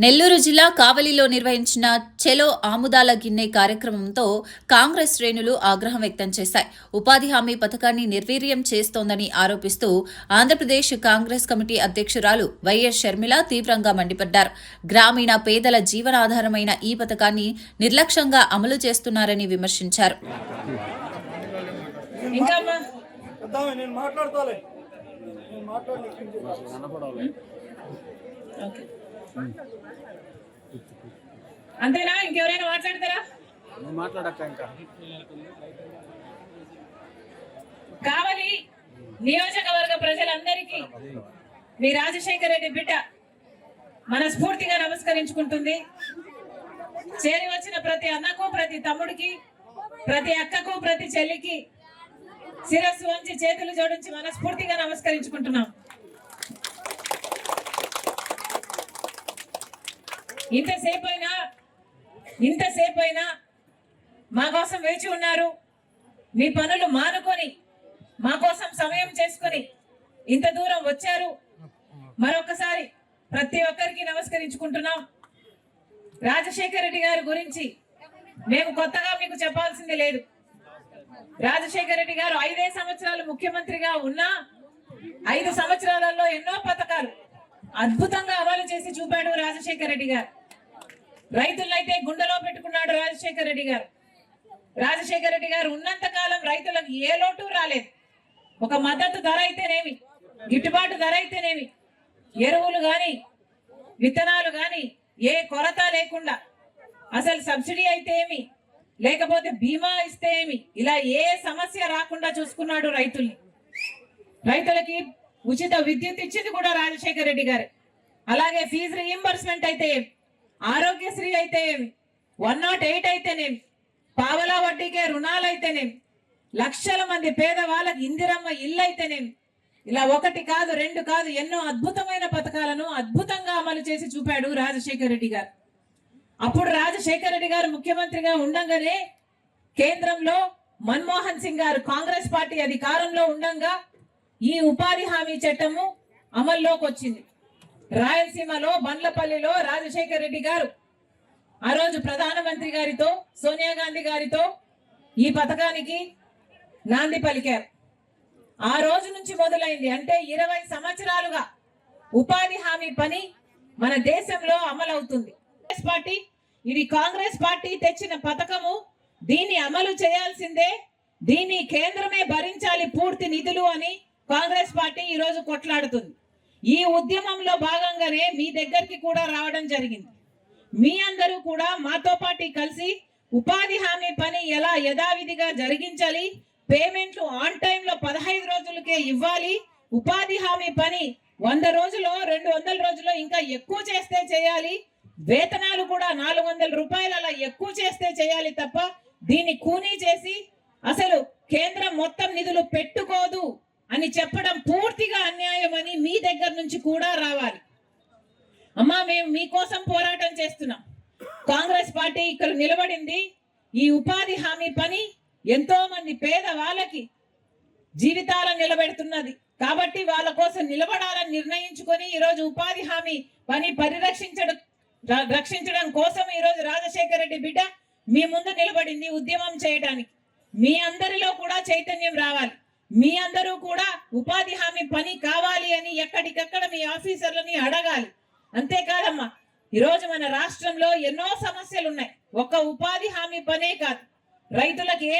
నెల్లూరు జిల్లా కావలిలో నిర్వహించిన చెలో ఆముదాల గిన్నె కార్యక్రమంతో కాంగ్రెస్ శ్రేణులు ఆగ్రహం వ్యక్తం చేశాయి. ఉపాధి హామీ పథకాన్ని నిర్వీర్యం చేస్తోందని ఆరోపిస్తూ ఆంధ్రప్రదేశ్ కాంగ్రెస్ కమిటీ అధ్యక్షురాలు వైఎస్ షర్మిల తీవ్రంగా మండిపడ్డారు. గ్రామీణ పేదల జీవనాధారమైన ఈ పథకాన్ని నిర్లక్ష్యంగా అమలు చేస్తున్నారని విమర్శించారు. అంతేనా? ఇంకెవరైనా మాట్లాడతారా? కావలి నియోజకవర్గ ప్రజలందరికీ మీ రాజశేఖర రెడ్డి బిడ్డ మనస్ఫూర్తిగా నమస్కరించుకుంటుంది. చేరి వచ్చిన ప్రతి అన్నకు, ప్రతి తమ్ముడికి, ప్రతి అక్కకు, ప్రతి చెల్లికి శిరస్సు వంచి చేతులు జోడించి మనస్ఫూర్తిగా నమస్కరించుకుంటున్నాం. ఇంతసేపైనా మా కోసం వేచి ఉన్నారు. మీ పనులు మానుకొని మా కోసం సమయం చేసుకొని ఇంత దూరం వచ్చారు. మరొకసారి ప్రతి ఒక్కరికి నమస్కరించుకుంటున్నాం. రాజశేఖర రెడ్డి గారి గురించి మేము కొత్తగా మీకు చెప్పాల్సింది లేదు. రాజశేఖర రెడ్డి గారు 5 సంవత్సరాలు ముఖ్యమంత్రిగా ఉన్నా 5 సంవత్సరాలలో ఎన్నో పథకాలు అద్భుతంగా అమలు చేసి చూపాడు రాజశేఖర రెడ్డి గారు. రైతులైతే గుండెలో పెట్టుకున్నాడు రాజశేఖర రెడ్డి గారు. రాజశేఖర రెడ్డి గారు ఉన్నంత కాలం రైతులకు ఏ లోటు రాలేదు. ఒక మద్దతు ధర అయితేనేమి, గిట్టుబాటు ధర అయితేనేమి, ఎరువులు గాని, విత్తనాలు గాని ఏ కొరత లేకుండా, అసలు సబ్సిడీ అయితే ఏమి, లేకపోతే బీమా ఇస్తే ఏమి, ఇలా ఏ సమస్య రాకుండా చూసుకున్నాడు రైతుల్ని. రైతులకి ఉచిత విద్యుత్ ఇచ్చింది కూడా రాజశేఖర రెడ్డి గారు. అలాగే ఫీజు రీయింబర్స్మెంట్ అయితే ఏమి, ఆరోగ్యశ్రీ అయితే ఏమి, 108 అయితేనేమి, పావలా వడ్డీకే రుణాలు అయితేనేమి, లక్షల మంది పేదవాళ్ళకి ఇందిరమ్మ ఇల్లు అయితేనేమి, ఇలా 1 కాదు 2 కాదు ఎన్నో అద్భుతమైన పథకాలను అద్భుతంగా అమలు చేసి చూపాడు రాజశేఖర రెడ్డి గారు. అప్పుడు రాజశేఖర రెడ్డి గారు ముఖ్యమంత్రిగా ఉండగానే కేంద్రంలో మన్మోహన్ సింగ్ గారు కాంగ్రెస్ పార్టీ అధికారంలో ఉండగా ఈ ఉపాధి హామీ చట్టము అమల్లోకి వచ్చింది. రాయలసీమలో బండ్లపల్లిలో రాజశేఖర రెడ్డి గారు ఆ రోజు ప్రధానమంత్రి గారితో, సోనియా గాంధీ గారితో ఈ పథకానికి నాంది పలికారు. ఆ రోజు నుంచి మొదలైంది. అంటే 20 సంవత్సరాలుగా ఉపాధి హామీ పని మన దేశంలో అమలవుతుంది. ఇది కాంగ్రెస్ పార్టీ తెచ్చిన పథకము. దీన్ని అమలు చేయాల్సిందే, దీన్ని కేంద్రమే భరించాలి పూర్తి నిధులు అని కాంగ్రెస్ పార్టీ ఈ రోజు కొట్లాడుతుంది. ఈ ఉద్యమంలో భాగంగానే మీ దగ్గరికి కూడా రావడం జరిగింది. మీ అందరూ కూడా మాతో పాటు కలిసి ఉపాధి హామీ పని ఎలా యథావిధిగా జరిగించాలి, పేమెంట్లు ఆన్ టైంలో 15 రోజులకే ఇవ్వాలి, ఉపాధి హామీ పని 100 రోజుల్లో 200 రోజుల్లో ఇంకా ఎక్కువ చేస్తే చేయాలి, వేతనాలు కూడా 400 రూపాయలు అలా ఎక్కువ చేస్తే చేయాలి తప్ప దీన్ని కూనీ చేసి అసలు కేంద్రం మొత్తం నిధులు పెట్టుకోదు అని చెప్పడం పూర్తిగా అన్యాయం అని మీ దగ్గర నుంచి కూడా రావాలి. అమ్మా, మేము మీకోసం పోరాటం చేస్తున్నాం. కాంగ్రెస్ పార్టీ ఇక్కడ నిలబడింది. ఈ ఉపాధి హామీ పని ఎంతో మంది పేద వాళ్ళకి జీవితాలను నిలబెడుతున్నది కాబట్టి వాళ్ళ కోసం నిలబడాలని నిర్ణయించుకొని ఈరోజు ఉపాధి హామీ పని రక్షించడం కోసం ఈరోజు రాజశేఖర రెడ్డి బిడ్డ మీ ముందు నిలబడింది ఉద్యమం చేయడానికి. మీ అందరిలో కూడా చైతన్యం రావాలి. మీ అందరూ కూడా ఉపాధి హామీ పని కావాలి అని ఎక్కడికక్కడ మీ ఆఫీసర్లని అడగాలి. అంతేకాదమ్మా, ఈరోజు మన రాష్ట్రంలో ఎన్నో సమస్యలు ఉన్నాయి. ఒక్క ఉపాధి హామీ పనే కాదు, రైతులకు ఏ